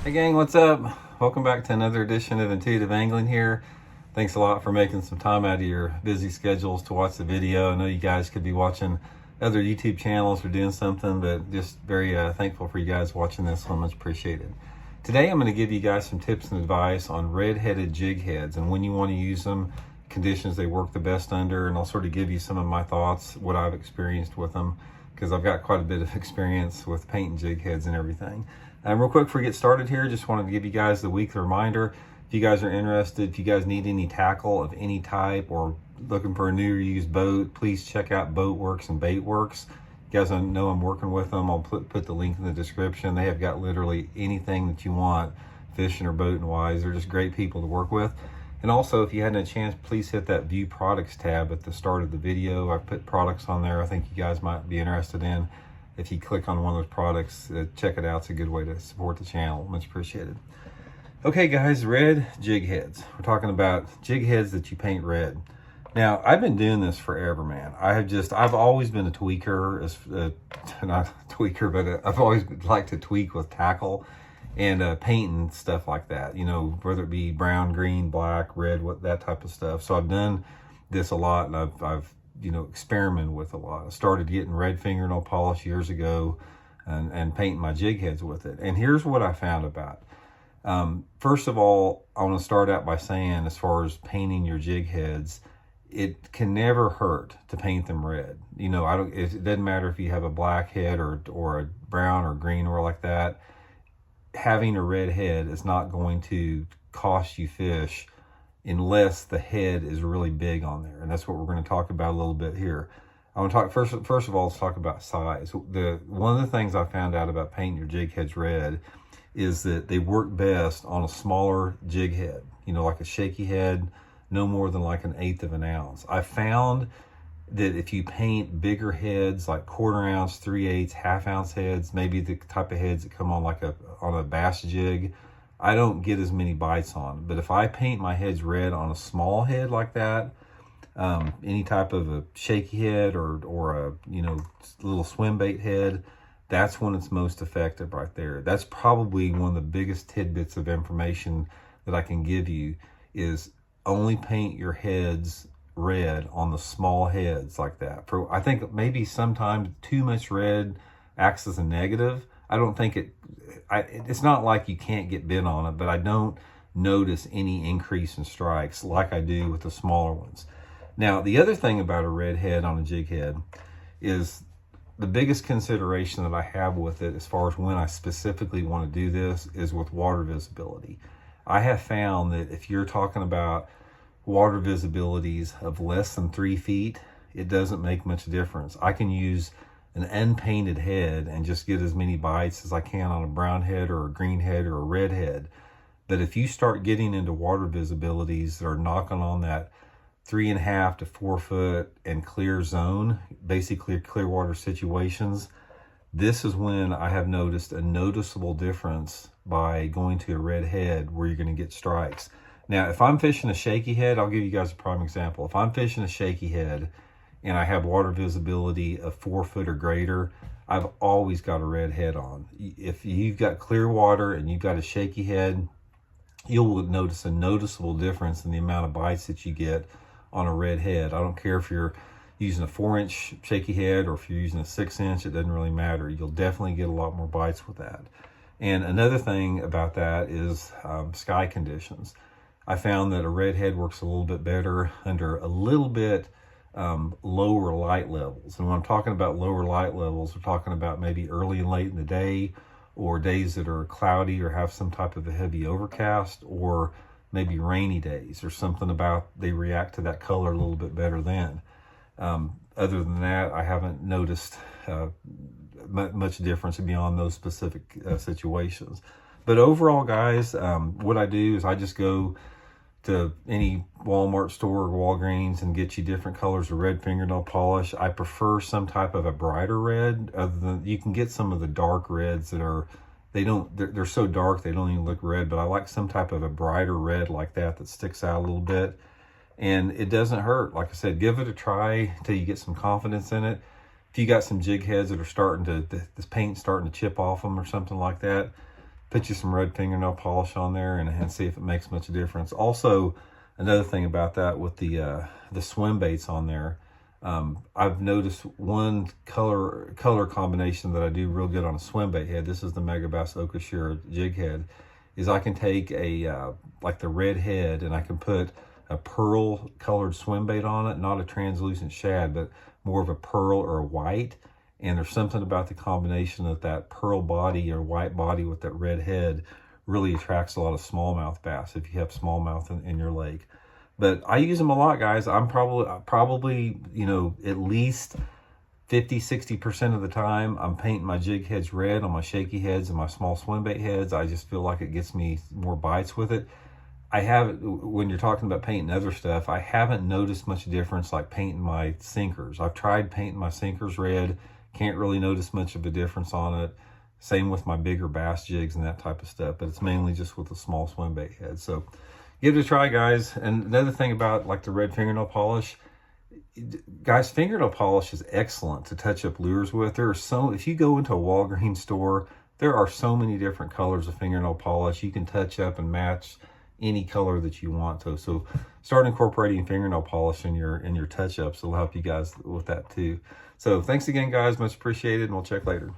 Hey gang, what's up? Welcome back to another edition of Intuitive Angling here. Thanks a lot for making some time out of your busy schedules to watch the video. I know you guys could be watching other YouTube channels or doing something, but just very thankful for you guys watching this one. Much appreciated. Today I'm going to give you guys some tips and advice on red-headed jig heads and when you want to use them, conditions they work the best under, and I'll sort of give you some of my thoughts, what I've experienced with them, because I've got quite a bit of experience with painting jig heads and everything. Real quick before we get started here, just wanted to give you guys the weekly reminder. If you guys are interested, if you guys need any tackle of any type or looking for a new or used boat, please check out Boatworks and Baitworks. You guys know I'm working with them. I'll put the link in the description. They have got literally anything that you want, fishing or boating wise. They're just great people to work with. And also, if you hadn't a chance, please hit that View Products tab at the start of the video. I put products on there I think you guys might be interested in. If you click on one of those products, check it out. It's a good way to support the channel. Much appreciated. Okay guys, red jig heads. We're talking about jig heads that you paint red. Now, I've been doing this forever, man. I've always been a tweaker, not a tweaker, but I've always liked to tweak with tackle and painting stuff like that. You know, whether it be brown, green, black, red, that type of stuff. So I've done this a lot, and I've experimented with a lot. I started getting red fingernail polish years ago and painting my jig heads with it. And here's what I found about it. First of all, I want to start out by saying, as far as painting your jig heads, it can never hurt to paint them red. You know, it doesn't matter if you have a black head or a brown or green or like that. Having a red head is not going to cost you fish unless the head is really big on there. And that's what we're going to talk about a little bit here. I want to talk first of all, let's talk about size. One of the things I found out about painting your jig heads red is that they work best on a smaller jig head, you know, like a shaky head, no more than like 1/8 of an ounce. I found that if you paint bigger heads, like 1/4 ounce, 3/8, 1/2 ounce heads, maybe the type of heads that come on on a bass jig, I don't get as many bites on. But if I paint my heads red on a small head like that, any type of a shaky head or a little swim bait head, that's when it's most effective right there. That's probably one of the biggest tidbits of information that I can give you, is only paint your heads red on the small heads like that. I think maybe sometimes too much red acts as a negative. I don't think it's not like you can't get bit on it, but I don't notice any increase in strikes like I do with the smaller ones. Now, the other thing about a red head on a jig head is the biggest consideration that I have with it, as far as when I specifically want to do this, is with water visibility. I have found that if you're talking about water visibilities of less than 3 feet, it doesn't make much difference. I can use an unpainted head and just get as many bites as I can on a brown head or a green head or a red head. But if you start getting into water visibilities that are knocking on that 3.5 to 4 foot and clear zone, basically clear water situations, this is when I have noticed a noticeable difference by going to a red head where you're going to get strikes. Now, if I'm fishing a shaky head, I'll give you guys a prime example. If I'm fishing a shaky head and I have water visibility of 4 foot or greater, I've always got a red head on. If you've got clear water and you've got a shaky head, you'll notice a noticeable difference in the amount of bites that you get on a red head. I don't care if you're using a 4-inch shaky head or if you're using a 6-inch, it doesn't really matter. You'll definitely get a lot more bites with that. And another thing about that is sky conditions. I found that a red head works a little bit better under a little bit lower light levels. And when I'm talking about lower light levels, we're talking about maybe early and late in the day, or days that are cloudy or have some type of a heavy overcast, or maybe rainy days or something about they react to that color a little bit better then. Other than that, I haven't noticed much difference beyond those specific situations. But overall, guys, what I do is I just go to any Walmart store or Walgreens and get you different colors of red fingernail polish. I prefer some type of a brighter red. Other than, you can get some of the dark reds that are, they're so dark they don't even look red, but I like some type of a brighter red like that sticks out a little bit. And it doesn't hurt. Like I said, give it a try until you get some confidence in it. If you got some jig heads that are starting to, this paint's starting to chip off them or something like that, put you some red fingernail polish on there and see if it makes much difference. Also, another thing about that with the swim baits on there, I've noticed one color combination that I do real good on a swim bait head. This is the Megabass Okashira jig head. Is I can take a like the red head and I can put a pearl colored swim bait on it, not a translucent shad, but more of a pearl or a white. And there's something about the combination of that pearl body or white body with that red head really attracts a lot of smallmouth bass if you have smallmouth in your lake. But I use them a lot, guys. I'm probably, you know, at least 50-60% of the time I'm painting my jig heads red on my shaky heads and my small swim bait heads. I just feel like it gets me more bites with it. When you're talking about painting other stuff, I haven't noticed much difference like painting my sinkers. I've tried painting my sinkers red. Can't really notice much of a difference on it. Same with my bigger bass jigs and that type of stuff, but it's mainly just with the small swim bait head. So give it a try, guys. And another thing about like the red fingernail polish, guys, fingernail polish is excellent to touch up lures with. If you go into a Walgreens store, there are so many different colors of fingernail polish. You can touch up and match any color that you want to. So start incorporating fingernail polish in your touch-ups. It'll help you guys with that too. So thanks again, guys. Much appreciated, and we'll check later.